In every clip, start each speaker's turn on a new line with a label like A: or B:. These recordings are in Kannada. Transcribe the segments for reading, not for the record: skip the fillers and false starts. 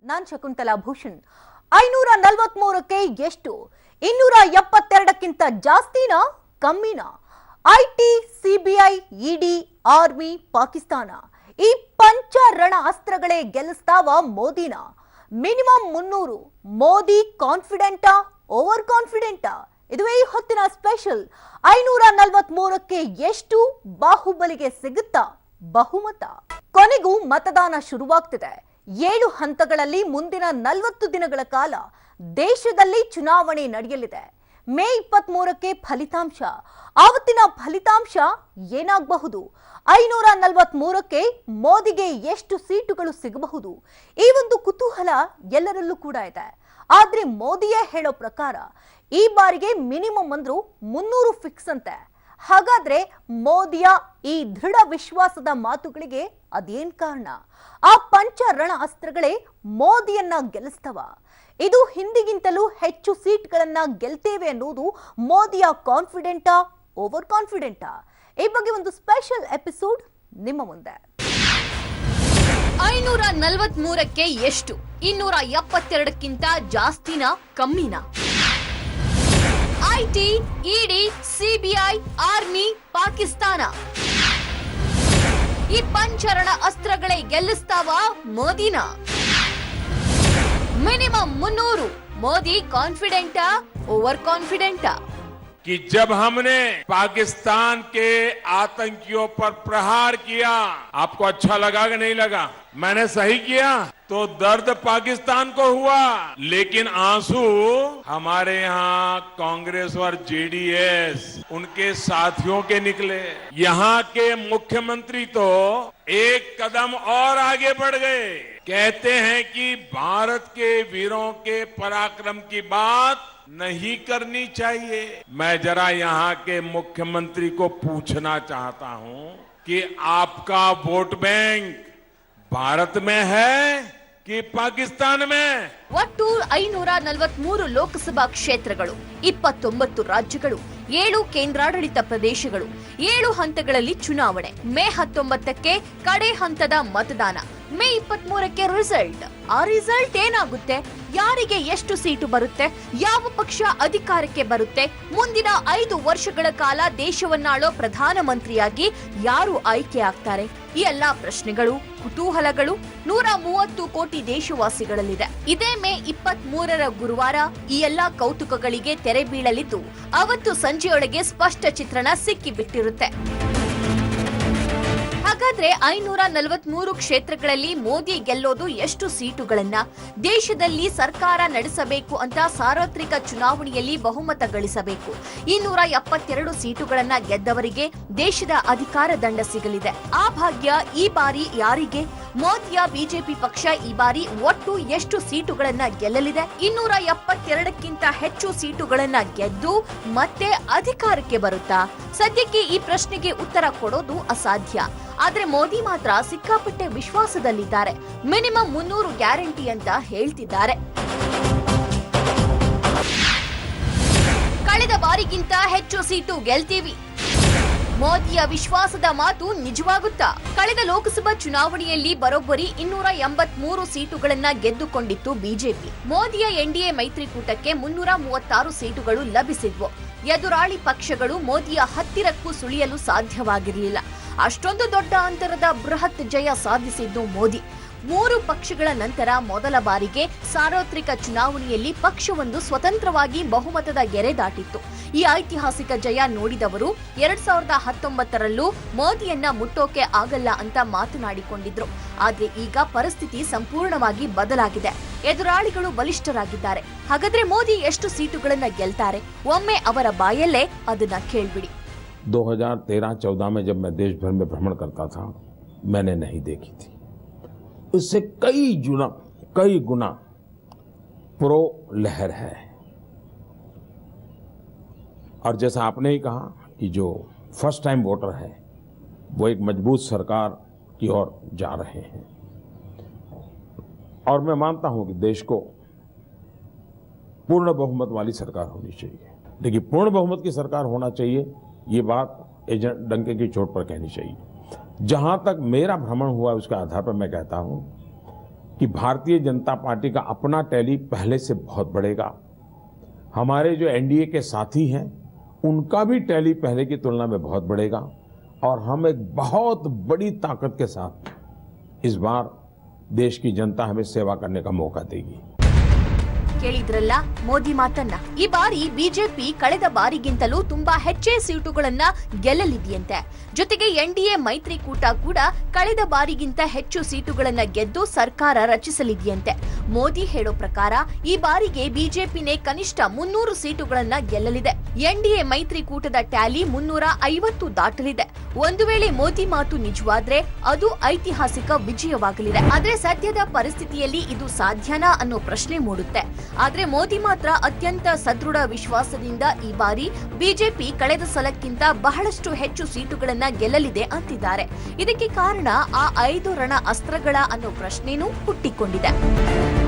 A: ನಾನ್ ಶಕುಂತಲಾ ಭೂಷಣ್. 543ಕ್ಕೆ ಎಷ್ಟು? 272ಕ್ಕಿಂತ ಜಾಸ್ತಿನಾ ಕಮ್ಮಿನಾ? IT, CBI, ED, army, Pakistan ಈ ಪಂಚ ರಣ ಅಸ್ತ್ರಗಳೇ ಗೆಲ್ಲಿಸ್ತಾವ ಮೋದಿನ? ಮಿನಿಮಮ್ 300. ಮೋದಿ ಕಾನ್ಫಿಡೆಂಟಾ, ಓವರ್ ಕಾನ್ಫಿಡೆಂಟಾ? ಇದುವೇ ಈ ಹೊತ್ತಿನ ಸ್ಪೆಷಲ್. 543ಕ್ಕೆ ಎಷ್ಟು? ಬಾಹುಬಲಿಗೆ ಸಿಗುತ್ತಾ ಬಹುಮತ? ಕೊನೆಗೂ ಮತದಾನ ಶುರುವಾಗ್ತಿದೆ. 7 ಹಂತಗಳಲ್ಲಿ ಮುಂದಿನ 40 ದಿನಗಳ ಕಾಲ ದೇಶದಲ್ಲಿ ಚುನಾವಣೆ ನಡೆಯಲಿದೆ. ಮೇ 23ಕ್ಕೆ ಫಲಿತಾಂಶ. ಆವತ್ತಿನ ಫಲಿತಾಂಶ ಏನಾಗಬಹುದು? 543ಕ್ಕೆ ಮೋದಿಗೆ ಎಷ್ಟು ಸೀಟುಗಳು ಸಿಗಬಹುದು? ಈ ಒಂದು ಕುತೂಹಲ ಎಲ್ಲರಲ್ಲೂ ಕೂಡ ಇದೆ. ಆದ್ರೆ ಮೋದಿಯೇ ಹೇಳೋ ಪ್ರಕಾರ ಈ ಬಾರಿಗೆ ಮಿನಿಮಮ್ ಅಂದ್ರು 300 ಫಿಕ್ಸ್ ಅಂತೆ. ಹಾಗಾದ್ರೆ ಮೋದಿಯ ಈ ದೃಢ ವಿಶ್ವಾಸದ ಮಾತುಗಳಿಗೆ ಅದೇನ್ ಕಾರಣ? ಆ ಪಂಚ ರಣ ಅಸ್ತ್ರಗಳೇ ಮೋದಿಯನ್ನ ಗೆಲ್ಲಿಸ್ತವ? ಇದು ಹಿಂದಿಗಿಂತಲೂ ಹೆಚ್ಚು ಸೀಟ್ಗಳನ್ನ ಗೆಲ್ತೇವೆ ಅನ್ನೋದು ಮೋದಿಯ ಕಾನ್ಫಿಡೆಂಟಾ, ಓವರ್ ಕಾನ್ಫಿಡೆಂಟಾ? ಈ ಬಗ್ಗೆ ಒಂದು ಸ್ಪೆಷಲ್ ಎಪಿಸೋಡ್ ನಿಮ್ಮ ಮುಂದೆ.
B: 543ಕ್ಕೆ ಎಷ್ಟು? 272ಕ್ಕಿಂತ ಜಾಸ್ತಿನಾ ಕಮ್ಮಿನಾ? IT, ED, CBI, army, Pakistan ಈ ಪಂಚರಣ ಅಸ್ತ್ರಗಳೇ ಗೆಲ್ಲಿಸ್ತಾವ ಮೋದಿನ? ಮಿನಿಮಮ್ 300. ಮೋದಿ ಕಾನ್ಫಿಡೆಂಟಾ, ಓವರ್ ಕಾನ್ಫಿಡೆಂಟಾ?
C: कि जब हमने पाकिस्तान के आतंकियों पर प्रहार किया, आपको अच्छा लगा कि नहीं लगा? मैंने सही किया तो दर्द पाकिस्तान को हुआ, लेकिन आंसू हमारे यहाँ कांग्रेस और जेडीएस उनके साथियों के निकले। यहाँ के मुख्यमंत्री तो एक कदम और आगे बढ़ गए। कहते हैं कि भारत के वीरों के पराक्रम की बात नहीं करनी चाहिए। मैं जरा यहाँ के मुख्यमंत्री को पूछना चाहता हूँ कि आपका वोट बैंक भारत में है कि पाकिस्तान में?
B: ಒಟ್ಟು 543 ಲೋಕಸಭಾ ಕ್ಷೇತ್ರಗಳು, 29 ರಾಜ್ಯಗಳು, 7 ಕೇಂದ್ರಾಡಳಿತ ಪ್ರದೇಶಗಳು, 7 ಹಂತಗಳಲ್ಲಿ ಚುನಾವಣೆ. ಮೇ 19ಕ್ಕೆ ಕಡೆ ಹಂತದ ಮತದಾನ. ಮೇ 23ಕ್ಕೆ ರಿಸಲ್ಟ್. ಆ ರಿಸಲ್ಟ್ ಏನಾಗುತ್ತೆ? ಯಾರಿಗೆ ಎಷ್ಟು ಸೀಟು ಬರುತ್ತೆ? ಯಾವ ಪಕ್ಷ ಅಧಿಕಾರಕ್ಕೆ ಬರುತ್ತೆ? ಮುಂದಿನ 5 ವರ್ಷಗಳ ಕಾಲ ದೇಶವನ್ನಾಳೋ ಪ್ರಧಾನಮಂತ್ರಿಯಾಗಿ ಯಾರು ಆಯ್ಕೆ ಆಗ್ತಾರೆ? ಈ ಎಲ್ಲಾ ಪ್ರಶ್ನೆಗಳು, ಕುತೂಹಲಗಳು 130 ಕೋಟಿ ದೇಶವಾಸಿಗಳಲ್ಲಿದೆ. ಇದೇ ಮೇ 23ರ ಗುರುವಾರ ಈ ಎಲ್ಲಾ ಕೌತುಕಗಳಿಗೆ ತೆರೆ ಬೀಳಲಿದ್ದು, ಅವತ್ತು ಸಂಜೆಯೊಳಗೆ ಸ್ಪಷ್ಟ ಚಿತ್ರಣ ಸಿಕ್ಕಿಬಿಟ್ಟಿರುತ್ತೆ. ಹಾಗಾದ್ರೆ 543 ಕ್ಷೇತ್ರಗಳಲ್ಲಿ ಮೋದಿ ಗೆಲ್ಲೋದು ಎಷ್ಟು ಸೀಟುಗಳನ್ನ? ದೇಶದಲ್ಲಿ ಸರ್ಕಾರ ನಡೆಸಬೇಕು ಅಂತ ಸಾರ್ವತ್ರಿಕ ಚುನಾವಣೆಯಲ್ಲಿ ಬಹುಮತ ಗಳಿಸಬೇಕು. 272 ಸೀಟುಗಳನ್ನ ಗೆದ್ದವರಿಗೆ ದೇಶದ ಅಧಿಕಾರ ದಂಡ ಸಿಗಲಿದೆ. ಆ ಭಾಗ್ಯ ಈ ಬಾರಿ ಯಾರಿಗೆ? ಮೋದಿಯ ಬಿಜೆಪಿ ಪಕ್ಷ ಈ ಬಾರಿ ಒಟ್ಟು ಎಷ್ಟು ಸೀಟುಗಳನ್ನ ಗೆಲ್ಲಲಿದೆ? 272ಕ್ಕಿಂತ ಹೆಚ್ಚು ಸೀಟುಗಳನ್ನ ಗೆದ್ದು ಮತ್ತೆ ಅಧಿಕಾರಕ್ಕೆ ಬರುತ್ತಾ? ಸದ್ಯಕ್ಕೆ ಈ ಪ್ರಶ್ನೆಗೆ ಉತ್ತರ ಕೊಡೋದು ಅಸಾಧ್ಯ. ಆದ್ರೆ ಮೋದಿ ಮಾತ್ರ ಸಿಕ್ಕಾಪಟ್ಟೆ ವಿಶ್ವಾಸದಲ್ಲಿದ್ದಾರೆ. ಮಿನಿಮಮ್ 300 ಗ್ಯಾರಂಟಿ ಅಂತ ಹೇಳ್ತಿದ್ದಾರೆ. ಕಳೆದ ಬಾರಿಗಿಂತ ಹೆಚ್ಚು ಸೀಟು ಗೆಲ್ತೀವಿ. ಮೋದಿಯ ವಿಶ್ವಾಸದ ಮಾತು ನಿಜವಾಗುತ್ತಾ? ಕಳೆದ ಲೋಕಸಭಾ ಚುನಾವಣೆಯಲ್ಲಿ ಬರೋಬ್ಬರಿ 283 ಸೀಟುಗಳನ್ನ ಗೆದ್ದುಕೊಂಡಿತ್ತು ಬಿಜೆಪಿ. ಮೋದಿಯ ಎನ್ಡಿಎ ಮೈತ್ರಿಕೂಟಕ್ಕೆ 336 ಸೀಟುಗಳು ಲಭಿಸಿದ್ವು. ಎದುರಾಳಿ ಪಕ್ಷಗಳು ಮೋದಿಯ ಹತ್ತಿರಕ್ಕೂ ಸುಳಿಯಲು ಸಾಧ್ಯವಾಗಿರಲಿಲ್ಲ. ಅಷ್ಟೊಂದು ದೊಡ್ಡ ಅಂತರದ ಬೃಹತ್ ಜಯ ಸಾಧಿಸಿದ್ದು ಮೋದಿ. 3 ಪಕ್ಷಗಳ ನಂತರ ಮೊದಲ ಬಾರಿಗೆ ಸಾರ್ವತ್ರಿಕ ಚುನಾವಣೆಯಲ್ಲಿ ಪಕ್ಷವೊಂದು ಸ್ವತಂತ್ರವಾಗಿ ಬಹುಮತದ ಗೆರೆ ದಾಟಿತ್ತು. ಈ ಐತಿಹಾಸಿಕ ಜಯ ನೋಡಿದವರು 2019ರಲ್ಲೂ ಮೋದಿಯನ್ನ ಮುಟ್ಟೋಕೆ ಆಗಲ್ಲ ಅಂತ ಮಾತನಾಡಿಕೊಂಡಿದ್ರು. ಆದ್ರೆ ಈಗ ಪರಿಸ್ಥಿತಿ ಸಂಪೂರ್ಣವಾಗಿ ಬದಲಾಗಿದೆ. ಎದುರಾಳಿಗಳು ಬಲಿಷ್ಠರಾಗಿದ್ದಾರೆ. ಹಾಗಾದ್ರೆ ಮೋದಿ ಎಷ್ಟು ಸೀಟುಗಳನ್ನ ಗೆಲ್ತಾರೆ? ಒಮ್ಮೆ ಅವರ ಬಾಯಲ್ಲೇ ಅದನ್ನ ಕೇಳ್ಬಿಡಿ.
D: 2013-14 में जब मैं देश भर में भ्रमण करता था, मैंने नहीं देखी थी। इससे कई गुना प्रो लहर है। और जैसा आपने ही कहा कि जो फर्स्ट टाइम वोटर है वो एक मजबूत सरकार की ओर जा रहे हैं। और मैं मानता हूं कि देश को पूर्ण बहुमत वाली सरकार होनी चाहिए। देखिए, पूर्ण बहुमत की सरकार होना चाहिए, ये बात एजेंट डंके की चोट पर कहनी चाहिए। जहां तक मेरा भ्रमण हुआ उसके आधार पर मैं कहता हूं कि भारतीय जनता पार्टी का अपना टैली पहले से बहुत बढ़ेगा। हमारे जो एनडीए के साथी हैं उनका भी टैली पहले की तुलना में बहुत बढ़ेगा और हम एक बहुत बड़ी ताकत के साथ इस बार देश की जनता हमें सेवा करने का मौका देगी।
B: ಕೇಳಿದ್ರಲ್ಲ ಮೋದಿ ಮಾತನ್ನ. ಈ ಬಾರಿ ಬಿಜೆಪಿ ಕಳೆದ ಬಾರಿಗಿಂತಲೂ ತುಂಬಾ ಹೆಚ್ಚೇ ಸೀಟುಗಳನ್ನ ಗೆಲ್ಲಲಿದೆಯಂತೆ. ಜೊತೆಗೆ ಎನ್ಡಿಎ ಮೈತ್ರಿಕೂಟ ಕೂಡ ಕಳೆದ ಬಾರಿಗಿಂತ ಹೆಚ್ಚು ಸೀಟುಗಳನ್ನ ಗೆದ್ದು ಸರ್ಕಾರ ರಚಿಸಲಿದೆಯಂತೆ. ಮೋದಿ ಹೇಳೋ ಪ್ರಕಾರ ಈ ಬಾರಿಗೆ ಬಿಜೆಪಿನೇ ಕನಿಷ್ಠ 300 ಸೀಟುಗಳನ್ನ ಗೆಲ್ಲಲಿದೆ. ಎನ್ಡಿಎ ಮೈತ್ರಿಕೂಟದ ಟ್ಯಾಲಿ 350 ದಾಟಲಿದೆ. ಒಂದು ವೇಳೆ ಮೋದಿ ಮಾತು ನಿಜವಾದ್ರೆ ಅದು ಐತಿಹಾಸಿಕ ವಿಜಯವಾಗಲಿದೆ. ಆದ್ರೆ ಸದ್ಯದ ಪರಿಸ್ಥಿತಿಯಲ್ಲಿ ಇದು ಸಾಧ್ಯನಾ ಅನ್ನೋ ಪ್ರಶ್ನೆ ಮೂಡುತ್ತೆ. ಆದ್ರೆ ಮೋದಿ ಮಾತ್ರ ಅತ್ಯಂತ ಸದೃಢ ವಿಶ್ವಾಸದಿಂದ ಈ ಬಾರಿ ಬಿಜೆಪಿ ಕಳೆದ ಸಲಕ್ಕಿಂತ ಬಹಳಷ್ಟು ಹೆಚ್ಚು ಸೀಟುಗಳನ್ನ ಗೆಲ್ಲಲಿದೆ ಅಂತಿದ್ದಾರೆ. ಇದಕ್ಕೆ ಕಾರಣ ಆ 5 ರಣ ಅಸ್ತ್ರಗಳ ಅನ್ನೋ ಪ್ರಶ್ನೆನೂ ಹುಟ್ಟಿಕೊಂಡಿದೆ.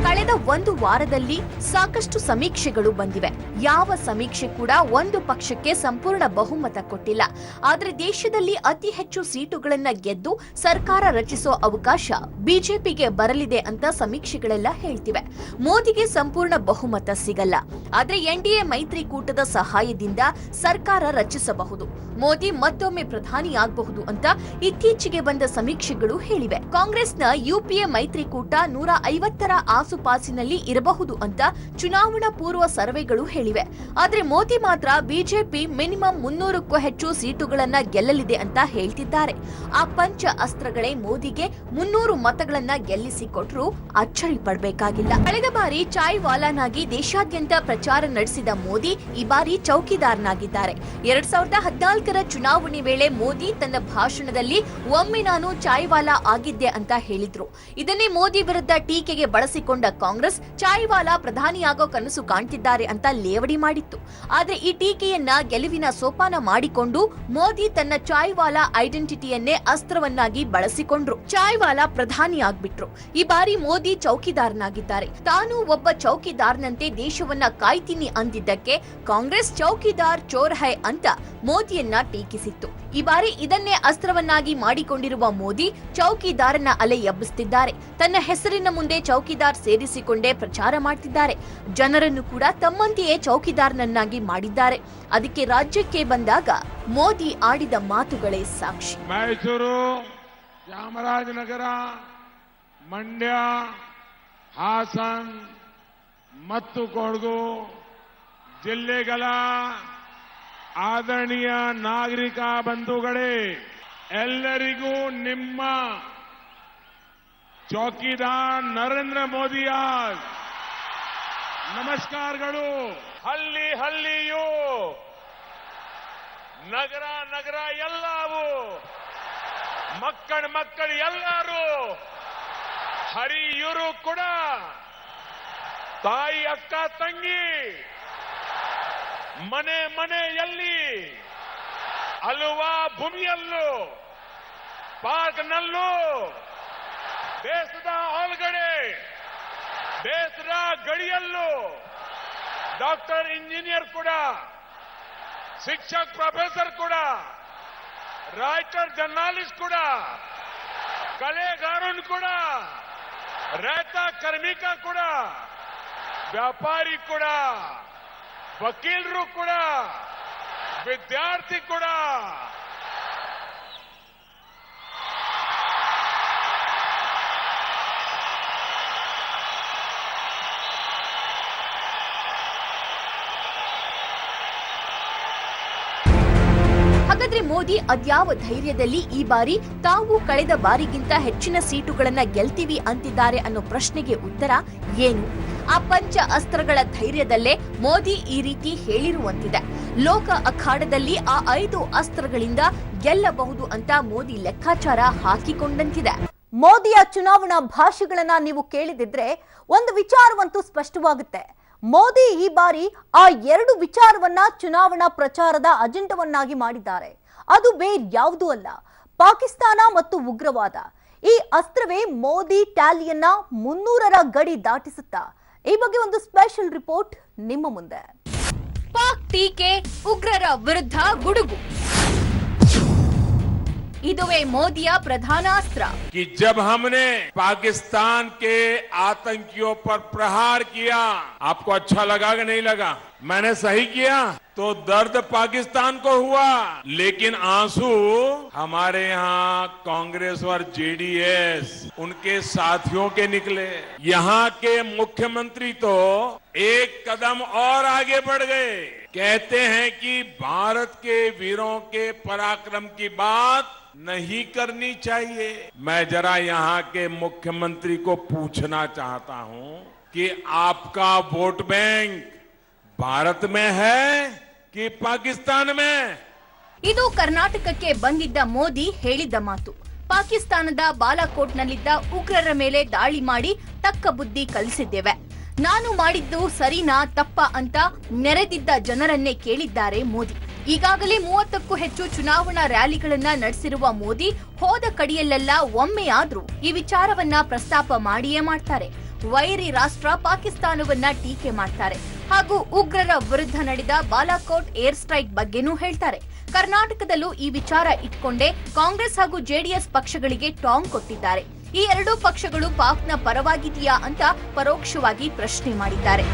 B: ಕಳೆದ ಒಂದು ವಾರದಲ್ಲಿ ಸಾಕಷ್ಟು ಸಮೀಕ್ಷೆಗಳು ಬಂದಿವೆ. ಯಾವ ಸಮೀಕ್ಷೆ ಕೂಡ ಒಂದು ಪಕ್ಷಕ್ಕೆ ಸಂಪೂರ್ಣ ಬಹುಮತ ಕೊಟ್ಟಿಲ್ಲ. ಆದ್ರೆ ದೇಶದಲ್ಲಿ ಅತಿ ಹೆಚ್ಚು ಸೀಟುಗಳನ್ನ ಗೆದ್ದು ಸರ್ಕಾರ ರಚಿಸೋ ಅವಕಾಶ ಬಿಜೆಪಿಗೆ ಬರಲಿದೆ ಅಂತ ಸಮೀಕ್ಷೆಗಳೆಲ್ಲ ಹೇಳ್ತಿವೆ. ಮೋದಿಗೆ ಸಂಪೂರ್ಣ ಬಹುಮತ ಸಿಗಲ್ಲ, ಆದ್ರೆ ಎನ್ಡಿಎ ಮೈತ್ರಿಕೂಟದ ಸಹಾಯದಿಂದ ಸರ್ಕಾರ ರಚಿಸಬಹುದು. ಮೋದಿ ಮತ್ತೊಮ್ಮೆ ಪ್ರಧಾನಿಯಾಗಬಹುದು ಅಂತ ಇತ್ತೀಚೆಗೆ ಬಂದ ಸಮೀಕ್ಷೆಗಳು ಹೇಳಿವೆ. ಕಾಂಗ್ರೆಸ್ನ ಯುಪಿಎ ಮೈತ್ರಿಕೂಟ 150ರ ಆಸುಪಾಸಿನಲ್ಲಿ ಇರಬಹುದು ಅಂತ ಚುನಾವಣಾ ಪೂರ್ವ ಸರ್ವೆಗಳು ಹೇಳಿವೆ. ಆದ್ರೆ ಮೋದಿ ಮಾತ್ರ ಬಿಜೆಪಿ ಮಿನಿಮಂ 300ಕ್ಕೂ ಹೆಚ್ಚು ಸೀಟುಗಳನ್ನ ಗೆಲ್ಲಲಿದೆ ಅಂತ ಹೇಳ್ತಿದ್ದಾರೆ. ಆ ಪಂಚ ಅಸ್ತ್ರಗಳೇ ಮೋದಿಗೆ 300 ಮತಗಳನ್ನ ಗೆಲ್ಲಿಸಿಕೊಟ್ರು ಅಚ್ಚರಿ ಪಡಬೇಕಾಗಿಲ್ಲ. ಕಳೆದ ಬಾರಿ ಚಾಯ್ ವಾಲಾನಾಗಿ ದೇಶಾದ್ಯಂತ ಪ್ರಚಾರ ನಡೆಸಿದ ಮೋದಿ ಈ ಬಾರಿ ಚೌಕಿದಾರನಾಗಿದ್ದಾರೆ. 2014ರ ಚುನಾವಣೆ ವೇಳೆ ಮೋದಿ ತನ್ನ ಭಾಷಣದಲ್ಲಿ ಒಮ್ಮೆ ನಾನು ಚಾಯ್ ವಾಲಾ ಆಗಿದ್ದೆ ಅಂತ ಹೇಳಿದ್ರು. ಇದನ್ನೇ ಮೋದಿ ವಿರುದ್ಧ ಟೀಕೆಗೆ ಬಳಸಿಕೊಂಡ ಕಾಂಗ್ರೆಸ್ ಚಾಯ್ ವಾಲಾ ಪ್ರಧಾನಿಯಾಗೋ ಕನಸು ಕಾಣ್ತಿದ್ದಾರೆ ಅಂತ ಲೇವಡಿ ಮಾಡಿತ್ತು. ಆದ್ರೆ ಈ ಟೀಕೆಯನ್ನ ಗೆಲುವಿನ ಸೋಪಾನ ಮಾಡಿಕೊಂಡು ಮೋದಿ ತನ್ನ ಚಾಯ್ ವಾಲಾ ಐಡೆಂಟಿಟಿಯನ್ನೇ ಅಸ್ತ್ರವನ್ನಾಗಿ ಬಳಸಿಕೊಂಡ್ರು. ಚಾಯ್ ವಾಲಾ ಪ್ರಧಾನಿ ಆಗ್ಬಿಟ್ರು. ಈ ಬಾರಿ ಮೋದಿ ಚೌಕಿದಾರನಾಗಿದ್ದಾರೆ. ತಾನು ಒಬ್ಬ ಚೌಕಿದಾರ್ನಂತೆ ದೇಶವನ್ನ ಕಾಯ್ತೀನಿ ಅಂದಿದ್ದಕ್ಕೆ ಕಾಂಗ್ರೆಸ್ ಚೌಕಿದಾರ್ ಚೋರ್ ಹೈ ಅಂತ ಮೋದಿಯನ್ನ ಟೀಕಿಸಿತ್ತು. ಈ ಬಾರಿ ಇದನ್ನೇ ಅಸ್ತ್ರವನ್ನಾಗಿ ಮಾಡಿಕೊಂಡಿರುವ ಮೋದಿ ಚೌಕಿದಾರನ ಅಲೆ ಎಬ್ಬಿಸುತ್ತಿದ್ದಾರೆ. ತನ್ನ ಹೆಸರಿನ ಮುಂದೆ ಚೌಕಿದಾರ್ ಸೇರಿಸಿಕೊಂಡೇ ಪ್ರಚಾರ ಮಾಡ್ತಿದ್ದಾರೆ. ಜನರನ್ನು ಕೂಡ ತಮ್ಮಂತೆಯೇ ಚೌಕಿದಾರನನ್ನಾಗಿ ಮಾಡಿದ್ದಾರೆ. ಅದಕ್ಕೆ ರಾಜ್ಯಕ್ಕೆ ಬಂದಾಗ ಮೋದಿ ಆಡಿದ ಮಾತುಗಳೇ ಸಾಕ್ಷಿ.
C: ಮೈಸೂರು, ಚಾಮರಾಜನಗರ, ಮಂಡ್ಯ, ಹಾಸನ್ ಮತ್ತು ಕೊಡಗು ಜಿಲ್ಲೆಗಳ ಆದರಣೀಯ ನಾಗರಿಕ ಬಂಧುಗಳೇ, ಎಲ್ಲರಿಗೂ ನಿಮ್ಮ ಚೌಕಿದಾರ್ ನರೇಂದ್ರ ಮೋದಿಯ ನಮಸ್ಕಾರಗಳು. ಹಳ್ಳಿ ಹಳ್ಳಿಯೂ, ನಗರ ನಗರ ಎಲ್ಲವೂ, ಮಕ್ಕಳು ಎಲ್ಲರೂ, ಹರಿಯೂರು ಕೂಡ, ತಾಯಿ ಅಕ್ಕ ತಂಗಿ, ಮನೆಯಲ್ಲಿ, ಅಲುವಾ ಭೂಮಿಯಲ್ಲೂ, ಪಾರ್ಕ್ನಲ್ಲೂ, ದೇಶದ ಒಳಗಡೆ, ದೇಶದ ಗಡಿಯಲ್ಲೂ ಡಾಕ್ಟರ್, ಇಂಜಿನಿಯರ್ ಕೂಡ, ಶಿಕ್ಷಕ ಪ್ರೊಫೆಸರ್ ಕೂಡ, ರೈಟರ್ ಜರ್ನಲಿಸ್ಟ್ ಕೂಡ, ಕಲೆಗಾರನು ಕೂಡ, ರೈತ ಕಾರ್ಮಿಕ ಕೂಡ, ವ್ಯಾಪಾರಿ ಕೂಡ, ವಕೀಲರು ಕೂಡ, ವಿದ್ಯಾರ್ಥಿ ಕೂಡ,
B: ಹಾಗಾದ್ರೆ ಮೋದಿ ಅದ್ಯಾವ ಧೈರ್ಯದಲ್ಲಿ ಈ ಬಾರಿ ತಾವು ಕಳೆದ ಬಾರಿಗಿಂತ ಹೆಚ್ಚಿನ ಸೀಟುಗಳನ್ನ ಗೆಲ್ತೀವಿ ಅಂತಿದ್ದಾರೆ ಅನ್ನೋ ಪ್ರಶ್ನೆಗೆ ಉತ್ತರ ಏನು? ಆ ಪಂಚ ಅಸ್ತ್ರಗಳ ಧೈರ್ಯದಲ್ಲೇ ಮೋದಿ ಈ ರೀತಿ ಹೇಳಿರುವಂತಿದೆ. ಲೋಕ ಅಖಾಡದಲ್ಲಿ ಆ 5 ಅಸ್ತ್ರಗಳಿಂದ ಗೆಲ್ಲಬಹುದು ಅಂತ ಮೋದಿ ಲೆಕ್ಕಾಚಾರ ಹಾಕಿಕೊಂಡಂತಿದೆ.
A: ಮೋದಿಯ ಚುನಾವಣಾ ಭಾಷೆಗಳನ್ನ ನೀವು ಕೇಳಿದಿದ್ರೆ ಒಂದು ವಿಚಾರವಂತೂ ಸ್ಪಷ್ಟವಾಗುತ್ತೆ. ಮೋದಿ ಈ ಬಾರಿ ಆ 2 ವಿಚಾರವನ್ನ ಚುನಾವಣಾ ಪ್ರಚಾರದ ಅಜೆಂಡವನ್ನಾಗಿ ಮಾಡಿದ್ದಾರೆ. ಅದು ಬೇರ್ಯಾವುದೂ ಅಲ್ಲ, ಪಾಕಿಸ್ತಾನ ಮತ್ತು ಉಗ್ರವಾದ. ಈ ಅಸ್ತ್ರವೇ ಮೋದಿ ಟ್ಯಾಲಿಯನ್ನ 300ರ ಗಡಿ ದಾಟಿಸುತ್ತಾ? ಈ ಬಗ್ಗೆ ಒಂದು ಸ್ಪೆಷಲ್ ರಿಪೋರ್ಟ್ ನಿಮ್ಮ ಮುಂದೆ.
B: ಪಾಕ್ ಟೀಕೆ, ಉಗ್ರರ ವಿರುದ್ಧ ಗುಡುಗು. ಇದುವೇ ಮೋದಿಯ ಪ್ರಧಾನ ಅಸ್ತ್ರ.
C: कि जब हमने पाकिस्तान के आतंकियों पर प्रहार किया, आपको अच्छा लगा कि नहीं लगा? मैंने सही किया तो दर्द पाकिस्तान को हुआ, लेकिन आंसू हमारे यहाँ कांग्रेस और जेडीएस उनके साथियों के निकले। यहाँ के मुख्यमंत्री तो एक कदम और आगे बढ़ गए। कहते हैं कि भारत के वीरों के पराक्रम की बात नहीं करनी चाहिए। मैं जरा यहाँ के मुख्यमंत्री को पूछना चाहता हूँ कि आपका वोट बैंक भारत में है कि पाकिस्तान में?
B: ಇದು ಕರ್ನಾಟಕಕ್ಕೆ ಬಂದಿದ್ದ ಮೋದಿ ಹೇಳಿದ್ದ ಮಾತು. ಪಾಕಿಸ್ತಾನದ ಬಾಲಾಕೋಟ್ನಲ್ಲಿದ್ದ ಉಗ್ರರ ಮೇಲೆ ದಾಳಿ ಮಾಡಿ ತಕ್ಕ ಬುದ್ಧಿ ಕಲಿಸಿದ್ದೇವೆ. ನಾನು ಮಾಡಿದ್ದು ಸರಿನಾ ತಪ್ಪ ಅಂತ ನೆರೆದಿದ್ದ ಜನರನ್ನೇ ಕೇಳಿದ್ದಾರೆ ಮೋದಿ. ಈಗಾಗಲೇ 30ಕ್ಕೂ ಹೆಚ್ಚು ಚುನಾವಣಾ ರ್ಯಾಲಿಗಳನ್ನ ನಡೆಸಿರುವ ಮೋದಿ ಹೋದ ಕಡೆಯಲ್ಲೆಲ್ಲ ಒಮ್ಮೆಯಾದ್ರೂ ಈ ವಿಚಾರವನ್ನ ಪ್ರಸ್ತಾಪ ಮಾಡಿಯೇ ಮಾಡ್ತಾರೆ. ವೈರಿ ರಾಷ್ಟ್ರ ಪಾಕಿಸ್ತಾನವನ್ನ ಟೀಕೆ ಮಾಡ್ತಾರೆ ಹಾಗೂ ಉಗ್ರರ ವಿರುದ್ಧ ನಡೆದ ಬಾಲಾಕೋಟ್ ಏರ್ ಸ್ಟ್ರೈಕ್ ಬಗ್ಗೆನೂ ಹೇಳ್ತಾರೆ. ಕರ್ನಾಟಕದಲ್ಲೂ ಈ ವಿಚಾರ ಇಟ್ಕೊಂಡೇ ಕಾಂಗ್ರೆಸ್ ಹಾಗೂ ಜೆಡಿಎಸ್ ಪಕ್ಷಗಳಿಗೆ ಟಾಂಗ್ ಕೊಟ್ಟಿದ್ದಾರೆ. ಈ ಎರಡೂ ಪಕ್ಷಗಳು ಪಾಕ್ನ ಪರವಾಗಿದೆಯಾ ಅಂತ ಪರೋಕ್ಷವಾಗಿ ಪ್ರಶ್ನೆ ಮಾಡಿದ್ದಾರೆ.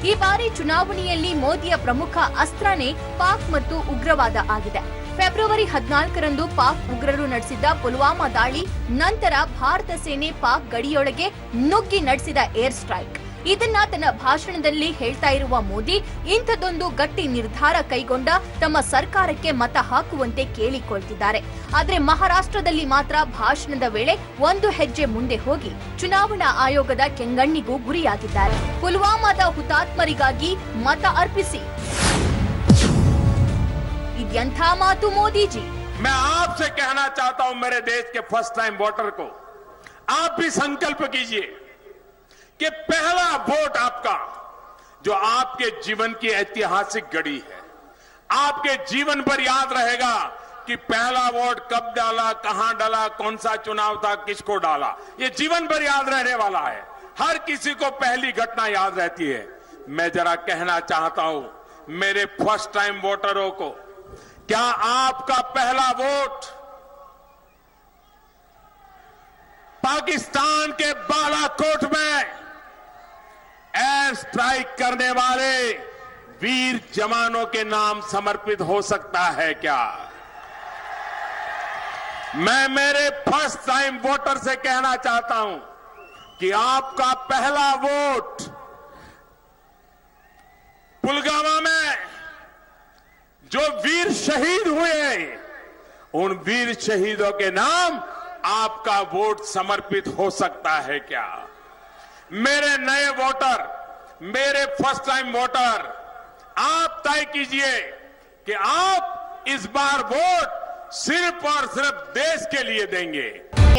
B: ಈ ಬಾರಿ ಚುನಾವಣೆಯಲ್ಲಿ ಮೋದಿಯ ಪ್ರಮುಖ ಅಸ್ತ್ರನೇ ಪಾಕ್ ಮತ್ತು ಉಗ್ರವಾದ ಆಗಿದೆ. ಫೆಬ್ರವರಿ 14ರಂದು ಪಾಕ್ ಉಗ್ರರು ನಡೆಸಿದ್ದ ಪುಲ್ವಾಮಾ ದಾಳಿ ನಂತರ ಭಾರತ ಸೇನೆ ಪಾಕ್ ಗಡಿಯೊಳಗೆ ನುಗ್ಗಿ ನಡೆಸಿದ ಏರ್ ಸ್ಟ್ರೈಕ್. ಇದನ್ನ ತನ್ನ ಭಾಷಣದಲ್ಲಿ ಹೇಳ್ತಾ ಇರುವ ಮೋದಿ ಇಂಥದೊಂದು ಗಟ್ಟಿ ನಿರ್ಧಾರ ಕೈಗೊಂಡ ತಮ್ಮ ಸರ್ಕಾರಕ್ಕೆ ಮತ ಹಾಕುವಂತೆ ಕೇಳಿಕೊಳ್ತಿದ್ದಾರೆ. ಆದ್ರೆ ಮಹಾರಾಷ್ಟ್ರದಲ್ಲಿ ಮಾತ್ರ ಭಾಷಣದ ವೇಳೆ ಒಂದು ಹೆಜ್ಜೆ ಮುಂದೆ ಹೋಗಿ ಚುನಾವಣಾ ಆಯೋಗದ ಕೆಂಗಣ್ಣಿಗೂ ಗುರಿಯಾಗಿದ್ದಾರೆ. ಪುಲ್ವಾಮಾದ ಹುತಾತ್ಮರಿಗಾಗಿ ಮತ ಅರ್ಪಿಸಿ. ಇದ್ಯಂಥ ಮಾತು ಮೋದಿಜಿ.
C: मैं आपसे कहना चाहता हूं, मेरे देश के फर्स्ट टाइम वोटर को, आप भी संकल्प कीजिए कि पहला वोट आपका, जो आपके जीवन की ऐतिहासिक घड़ी है, आपके जीवन पर याद रहेगा कि पहला वोट कब डाला, कहां डाला, कौन सा चुनाव था, किसको डाला, ये जीवन भर याद रहने वाला है। हर किसी को पहली घटना याद रहती है। मैं जरा कहना चाहता हूं मेरे फर्स्ट टाइम वोटरों को, क्या आपका पहला वोट पाकिस्तान के बालाकोट में एयर स्ट्राइक करने वाले वीर जवानों के नाम समर्पित हो सकता है क्या? मैं मेरे फर्स्ट टाइम वोटर से कहना चाहता हूं कि आपका पहला वोट पुलवामा में जो वीर शहीद हुए हैं, उन वीर शहीदों के नाम आपका वोट समर्पित हो सकता है क्या? मेरे नए वोटर, मेरे फर्स्ट टाइम वोटर, आप तय कीजिए कि आप इस बार वोट सिर्फ और सिर्फ देश के लिए देंगे।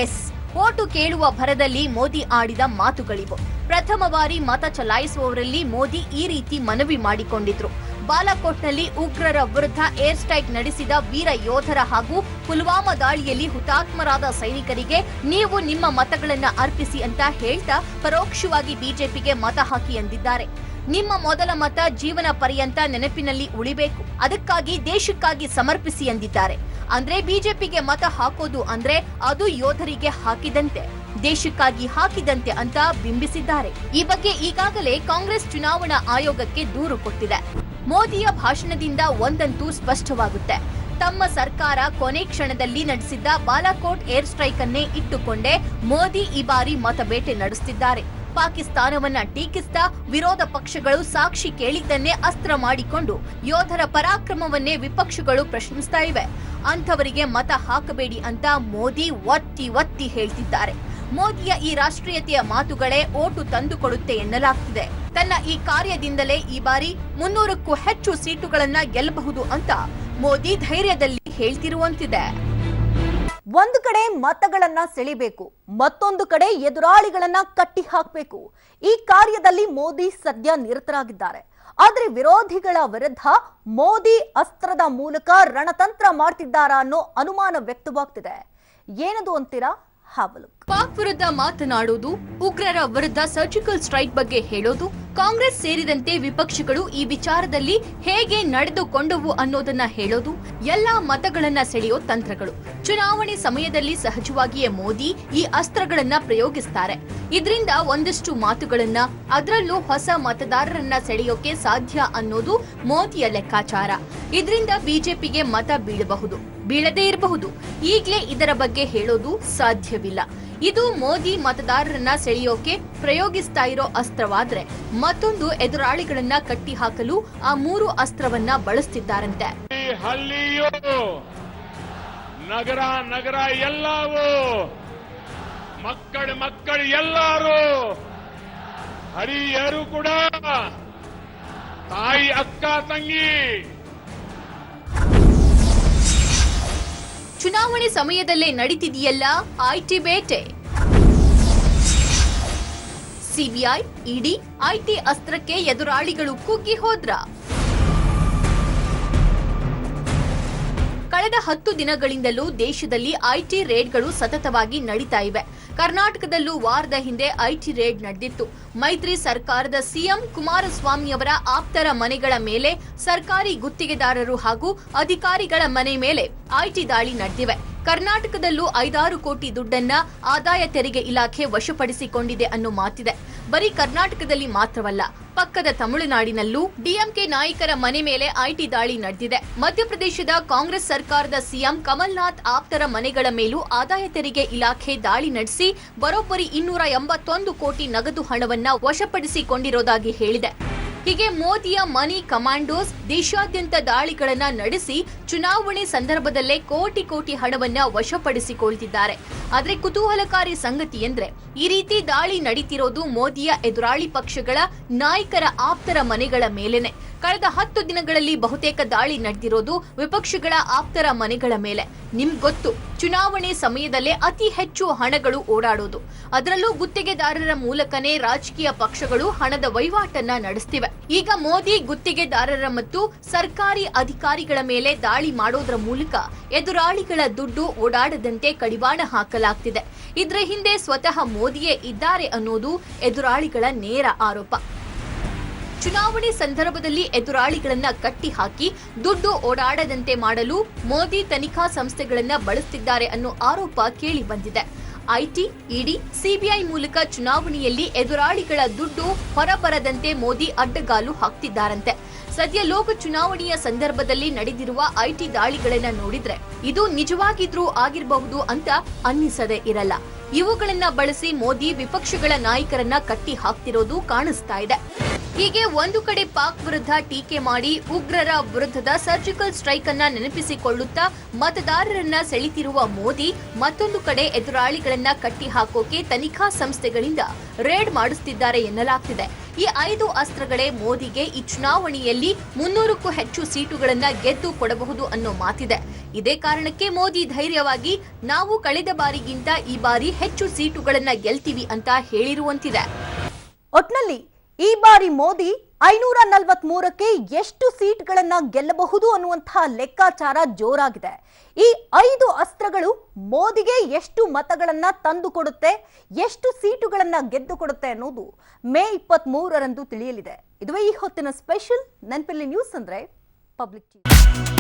B: ಎಸ್, ಓಟು ಕೇಳುವ ಭರದಲ್ಲಿ ಮೋದಿ ಆಡಿದ ಮಾತುಗಳಿವು. ಪ್ರಥಮ ಬಾರಿ ಮತ ಚಲಾಯಿಸುವವರಲ್ಲಿ ಮೋದಿ ಈ ರೀತಿ ಮನವಿ ಮಾಡಿಕೊಂಡಿದ್ರು. ಬಾಲಾಕೋಟ್ನಲ್ಲಿ ಉಗ್ರರ ವಿರುದ್ಧ ಏರ್ ಸ್ಟ್ರೈಕ್ ನಡೆಸಿದ ವೀರ ಯೋಧರ ಹಾಗೂ ಪುಲ್ವಾಮಾ ದಾಳಿಯಲ್ಲಿ ಹುತಾತ್ಮರಾದ ಸೈನಿಕರಿಗೆ ನೀವು ನಿಮ್ಮ ಮತಗಳನ್ನ ಅರ್ಪಿಸಿ ಅಂತ ಹೇಳ್ತಾ ಪರೋಕ್ಷವಾಗಿ ಬಿಜೆಪಿಗೆ ಮತ ಹಾಕಿ ಎಂದಿದ್ದಾರೆ. ನಿಮ್ಮ ಮೊದಲ ಮತ ಜೀವನ ಪರ್ಯಂತ ನೆನಪಿನಲ್ಲಿ ಉಳಿಬೇಕು, ಅದಕ್ಕಾಗಿ ದೇಶಕ್ಕಾಗಿ ಸಮರ್ಪಿಸಿ ಎಂದಿದ್ದಾರೆ. ಅಂದ್ರೆ ಬಿಜೆಪಿಗೆ ಮತ ಹಾಕೋದು ಅಂದ್ರೆ ಅದು ಯೋಧರಿಗೆ ಹಾಕಿದಂತೆ, ದೇಶಕ್ಕಾಗಿ ಹಾಕಿದಂತೆ ಅಂತ ಬಿಂಬಿಸಿದ್ದಾರೆ. ಈ ಬಗ್ಗೆ ಈಗಾಗಲೇ ಕಾಂಗ್ರೆಸ್ ಚುನಾವಣಾ ಆಯೋಗಕ್ಕೆ ದೂರು ಕೊಟ್ಟಿದೆ. ಮೋದಿಯ ಭಾಷಣದಿಂದ ಒಂದಂತೂ ಸ್ಪಷ್ಟವಾಗುತ್ತೆ, ತಮ್ಮ ಸರ್ಕಾರ ಕೊನೆ ಕ್ಷಣದಲ್ಲಿ ನಡೆಸಿದ್ದ ಬಾಲಾಕೋಟ್ ಏರ್ ಸ್ಟ್ರೈಕ್ ಅನ್ನೇ ಇಟ್ಟುಕೊಂಡೇ ಮೋದಿ ಈ ಬಾರಿ ಮತಬೇಟೆ ನಡೆಸುತ್ತಿದ್ದಾರೆ. ಪಾಕಿಸ್ತಾನವನ್ನ ಟೀಕಿಸ್ತಾ ವಿರೋಧ ಪಕ್ಷಗಳು ಸಾಕ್ಷಿ ಕೇಳಿದ್ದನ್ನೇ ಅಸ್ತ್ರ ಮಾಡಿಕೊಂಡು ಯೋಧರ ಪರಾಕ್ರಮವನ್ನೇ ವಿಪಕ್ಷಗಳು ಪ್ರಶ್ನಿಸ್ತಾ ಇವೆ. ಅಂಥವರಿಗೆ ಮತ ಹಾಕಬೇಡಿ ಅಂತ ಮೋದಿ ಒತ್ತಿ ಒತ್ತಿ ಹೇಳ್ತಿದ್ದಾರೆ. ಮೋದಿಯ ಈ ರಾಷ್ಟ್ರೀಯತೆಯ ಮಾತುಗಳೇ ಓಟು ತಂದುಕೊಡುತ್ತೆ ಎನ್ನಲಾಗ್ತಿದೆ. ತನ್ನ ಈ ಕಾರ್ಯದಿಂದಲೇ ಈ ಬಾರಿ 300ಕ್ಕೂ ಹೆಚ್ಚು ಸೀಟುಗಳನ್ನ ಗೆಲ್ಲಬಹುದು ಅಂತ ಮೋದಿ ಧೈರ್ಯದಲ್ಲಿ ಹೇಳ್ತಿರುವಂತಿದೆ.
A: ಒಂದು ಕಡೆ ಮತಗಳನ್ನ ಸೆಳಿಬೇಕು, ಮತ್ತೊಂದು ಕಡೆ ಎದುರಾಳಿಗಳನ್ನ ಕಟ್ಟಿ ಹಾಕಬೇಕು. ಈ ಕಾರ್ಯದಲ್ಲಿ ಮೋದಿ ಸದ್ಯ ನಿರತರಾಗಿದ್ದಾರೆ. ಆದ್ರೆ ವಿರೋಧಿಗಳ ವಿರುದ್ಧ ಮೋದಿ ಅಸ್ತ್ರದ ಮೂಲಕ ರಣತಂತ್ರ ಮಾಡ್ತಿದ್ದಾರಾ ಅನ್ನೋ ಅನುಮಾನ ವ್ಯಕ್ತವಾಗ್ತಿದೆ. ಏನದು ಅಂತೀರಾ? ಹಾವಲು.
B: ಪಾಕ್ ವಿರುದ್ಧ ಮಾತನಾಡುವುದು, ಉಗ್ರರ ವಿರುದ್ಧ ಸರ್ಜಿಕಲ್ ಸ್ಟ್ರೈಕ್ ಬಗ್ಗೆ ಹೇಳೋದು, ಕಾಂಗ್ರೆಸ್ ಸೇರಿದಂತೆ ವಿಪಕ್ಷಗಳು ಈ ವಿಚಾರದಲ್ಲಿ ಹೇಗೆ ನಡೆದುಕೊಂಡವು ಅನ್ನೋದನ್ನ ಹೇಳೋದು ಎಲ್ಲಾ ಮತಗಳನ್ನ ಸೆಳೆಯೋ ತಂತ್ರಗಳು. ಚುನಾವಣೆ ಸಮಯದಲ್ಲಿ ಸಹಜವಾಗಿಯೇ ಮೋದಿ ಈ ಅಸ್ತ್ರಗಳನ್ನ ಪ್ರಯೋಗಿಸ್ತಾರೆ. ಇದರಿಂದ ಒಂದಷ್ಟು ಮಾತುಗಳನ್ನ, ಅದರಲ್ಲೂ ಹೊಸ ಮತದಾರರನ್ನ ಸೆಳೆಯೋಕೆ ಸಾಧ್ಯ ಅನ್ನೋದು ಮೋದಿಯ ಲೆಕ್ಕಾಚಾರ. ಇದರಿಂದ ಬಿಜೆಪಿಗೆ ಮತ ಬೀಳಬಹುದು, ಬೀಳದೇ ಇರಬಹುದು. ಈಗಲೇ ಇದರ ಬಗ್ಗೆ ಹೇಳೋದು ಸಾಧ್ಯವಿಲ್ಲ. ಇದು ಮೋದಿ ಮತದಾರರನ್ನ ಸೆಳೆಯೋಕೆ ಪ್ರಯೋಗಿಸ್ತಾ ಇರೋ ಅಸ್ತ್ರವಾದ್ರೆ, ಮತ್ತೊಂದು ಎದುರಾಳಿಗಳನ್ನ ಕಟ್ಟಿ ಹಾಕಲು ಆ 3 ಅಸ್ತ್ರವನ್ನ ಬಳಸ್ತಿದ್ದಾರಂತೆ.
C: ಹಳ್ಳಿಯು ನಗರ ನಗರ ಎಲ್ಲವೂ ಮಕ್ಕಳು ಎಲ್ಲರೂ ಹರಿಯರು ಕೂಡ ತಾಯಿ ಅಕ್ಕ ತಂಗಿ.
B: ಚುನಾವಣೆ ಸಮಯದಲ್ಲೇ ನಡೀತಿದೆಯಲ್ಲ ಐಟಿ ಬೇಟೆ. ಸಿಬಿಐ, ಇಡಿ, ಐಟಿ ಅಸ್ತ್ರಕ್ಕೆ ಎದುರಾಳಿಗಳು ಕುಗ್ಗಿ ಹೋದ್ರ? ಕಳೆದ 10 ದಿನಗಳಿಂದಲೂ ದೇಶದಲ್ಲಿ ಐಟಿ ರೇಡ್ಗಳು ಸತತವಾಗಿ ನಡೀತಾ ಇವೆ. ಕರ್ನಾಟಕದಲ್ಲೂ ವಾರದ ಹಿಂದೆ ಐಟಿ ರೇಡ್ ನಡೆದಿತ್ತು. ಮೈತ್ರಿ ಸರ್ಕಾರದ ಸಿಎಂ ಕುಮಾರಸ್ವಾಮಿಯವರ ಆಪ್ತರ ಮನೆಗಳ ಮೇಲೆ, ಸರ್ಕಾರಿ ಗುತ್ತಿಗೆದಾರರು ಹಾಗೂ ಅಧಿಕಾರಿಗಳ ಮನೆ ಮೇಲೆ ಐಟಿ ದಾಳಿ ನಡೆದಿವೆ. ಕರ್ನಾಟಕದಲ್ಲೂ 5-6 ಕೋಟಿ ದುಡ್ಡನ್ನ ಆದಾಯ ತೆರಿಗೆ ಇಲಾಖೆ ವಶಪಡಿಸಿಕೊಂಡಿದೆ ಅನ್ನೋ ಮಾತಿದೆ. ಬರೀ ಕರ್ನಾಟಕದಲ್ಲಿ ಮಾತ್ರವಲ್ಲ, ಪಕ್ಕದ ತಮಿಳುನಾಡಿನಲ್ಲೂ ಡಿಎಂಕೆ ನಾಯಕರ ಮನೆ ಮೇಲೆ ಐಟಿ ದಾಳಿ ನಡೆದಿದೆ. ಮಧ್ಯಪ್ರದೇಶದ ಕಾಂಗ್ರೆಸ್ ಸರ್ಕಾರದ ಸಿಎಂ ಕಮಲ್ನಾಥ್ ಆಪ್ತರ ಮನೆಗಳ ಮೇಲೂ ಆದಾಯ ತೆರಿಗೆ ಇಲಾಖೆ ದಾಳಿ ನಡೆಸಿ ಬರೋಬ್ಬರಿ 281 ಕೋಟಿ ನಗದು ಹಣವನ್ನ ವಶಪಡಿಸಿಕೊಂಡಿರೋದಾಗಿ ಹೇಳಿದೆ. ಹೀಗೆ ಮೋದಿಯ ಮನಿ ಕಮಾಂಡೋಸ್ ದೇಶಾದ್ಯಂತ ದಾಳಿಗಳನ್ನ ನಡೆಸಿ ಚುನಾವಣೆ ಸಂದರ್ಭದಲ್ಲೇ ಕೋಟಿ ಹಣವನ್ನ ವಶಪಡಿಸಿಕೊಳ್ತಿದ್ದಾರೆ. ಆದ್ರೆ ಕುತೂಹಲಕಾರಿ ಸಂಗತಿ ಎಂದ್ರೆ, ಈ ರೀತಿ ದಾಳಿ ನಡೀತಿರೋದು ಮೋದಿಯ ಎದುರಾಳಿ ಪಕ್ಷಗಳ ನಾಯಕರ ಆಪ್ತರ ಮನೆಗಳ ಮೇಲೇನೆ. ಕಳೆದ 10 ದಿನಗಳಲ್ಲಿ ಬಹುತೇಕ ದಾಳಿ ನಡೆದಿರೋದು ವಿಪಕ್ಷಗಳ ಆಪ್ತರ ಮನೆಗಳ ಮೇಲೆ. ನಿಮ್ಗೊತ್ತು, ಚುನಾವಣೆ ಸಮಯದಲ್ಲೇ ಅತಿ ಹೆಚ್ಚು ಹಣಗಳು ಓಡಾಡೋದು. ಅದರಲ್ಲೂ ಗುತ್ತಿಗೆದಾರರ ಮೂಲಕನೇ ರಾಜಕೀಯ ಪಕ್ಷಗಳು ಹಣದ ವಹಿವಾಟನ್ನ ನಡೆಸ್ತಿವೆ. ಈಗ ಮೋದಿ ಗುತ್ತಿಗೆದಾರರ ಮತ್ತು ಸರ್ಕಾರಿ ಅಧಿಕಾರಿಗಳ ಮೇಲೆ ದಾಳಿ ಮಾಡೋದ್ರ ಮೂಲಕ ಎದುರಾಳಿಗಳ ದುಡ್ಡು ಓಡಾಡದಂತೆ ಕಡಿವಾಣ ಹಾಕಲಾಗ್ತಿದೆ. ಇದರ ಹಿಂದೆ ಸ್ವತಃ ಮೋದಿಯೇ ಇದ್ದಾರೆ ಅನ್ನೋದು ಎದುರಾಳಿಗಳ ನೇರ ಆರೋಪ. ಚುನಾವಣೆ ಸಂದರ್ಭದಲ್ಲಿ ಎದುರಾಳಿಗಳನ್ನ ಕಟ್ಟಿ ಹಾಕಿ ದುಡ್ಡು ಓಡಾಡದಂತೆ ಮಾಡಲು ಮೋದಿ ತನಿಖಾ ಸಂಸ್ಥೆಗಳನ್ನ ಬಳಸುತ್ತಿದ್ದಾರೆ ಅನ್ನೋ ಆರೋಪ ಕೇಳಿ ಬಂದಿದೆ. ಐಟಿ, ಇಡಿ, ಸಿಬಿಐ ಮೂಲಕ ಚುನಾವಣೆಯಲ್ಲಿ ಎದುರಾಳಿಗಳ ದುಡ್ಡು ಹೊರಬರದಂತೆ ಮೋದಿ ಅಡ್ಡಗಾಲು ಹಾಕ್ತಿದ್ದಾರಂತೆ. ಸದ್ಯ ಲೋಕ ಚುನಾವಣೆಯ ಸಂದರ್ಭದಲ್ಲಿ ನಡೆದಿರುವ ಐಟಿ ದಾಳಿಗಳನ್ನ ನೋಡಿದ್ರೆ ಇದು ನಿಜವಾಗಿದ್ರೂ ಆಗಿರಬಹುದು ಅಂತ ಅನ್ನಿಸದೇ ಇರಲ್ಲ. ಇವುಗಳನ್ನ ಬಳಸಿ ಮೋದಿ ವಿಪಕ್ಷಗಳ ನಾಯಕರನ್ನ ಕಟ್ಟಿ ಹಾಕ್ತಿರೋದು ಕಾಣಿಸ್ತಾ ಇದೆ. ಹೀಗೆ ಒಂದು ಕಡೆ ಪಾಕ್ ವಿರುದ್ಧ ಟೀಕೆ ಮಾಡಿ ಉಗ್ರರ ವಿರುದ್ಧದ ಸರ್ಜಿಕಲ್ ಸ್ಟ್ರೈಕ್ ಅನ್ನ ನೆನಪಿಸಿಕೊಳ್ಳುತ್ತಾ ಮತದಾರರನ್ನ ಸೆಳೆತಿರುವ ಮೋದಿ, ಮತ್ತೊಂದು ಕಡೆ ಎದುರಾಳಿಗಳನ್ನ ಕಟ್ಟಿ ಹಾಕೋಕೆ ತನಿಖಾ ಸಂಸ್ಥೆಗಳಿಂದ ರೇಡ್ ಮಾಡಿಸುತ್ತಿದ್ದಾರೆ ಎನ್ನಲಾಗ್ತಿದೆ. ಈ 5 ಅಸ್ತ್ರಗಳೇ ಮೋದಿಗೆ ಈ ಚುನಾವಣೆಯಲ್ಲಿ 300ಕ್ಕೂ ಹೆಚ್ಚು ಸೀಟುಗಳನ್ನ ಗೆದ್ದು ಕೊಡಬಹುದು ಅನ್ನೋ ಮಾತಿದೆ. ಇದೇ ಕಾರಣಕ್ಕೆ ಮೋದಿ ಧೈರ್ಯವಾಗಿ ನಾವು ಕಳೆದ ಬಾರಿಗಿಂತ ಈ ಬಾರಿ ಹೆಚ್ಚು ಸೀಟುಗಳನ್ನ ಗೆಲ್ತೀವಿ ಅಂತ ಹೇಳಿರುವಂತಿದೆ.
A: ಒಟ್ನಲ್ಲಿ ಈ ಬಾರಿ ಮೋದಿ 543ಕ್ಕೆ ಎಷ್ಟು ಸೀಟ್ಗಳನ್ನ ಗೆಲ್ಲಬಹುದು ಅನ್ನುವಂತಹ ಲೆಕ್ಕಾಚಾರ ಜೋರಾಗಿದೆ. ಈ 5 ಅಸ್ತ್ರಗಳು ಮೋದಿಗೆ ಎಷ್ಟು ಮತಗಳನ್ನ ತಂದುಕೊಡುತ್ತೆ, ಎಷ್ಟು ಸೀಟುಗಳನ್ನ ಗೆದ್ದುಕೊಡುತ್ತೆ ಅನ್ನೋದು ಮೇ 23ರಂದು ತಿಳಿಯಲಿದೆ. ಇದುವೇ ಈ ಹೊತ್ತಿನ ಸ್ಪೆಷಲ್. ನೆನಪಿಲ್ಲಿ ನ್ಯೂಸ್ ಅಂದ್ರೆ ಪಬ್ಲಿಕ್ ಟಿವಿ.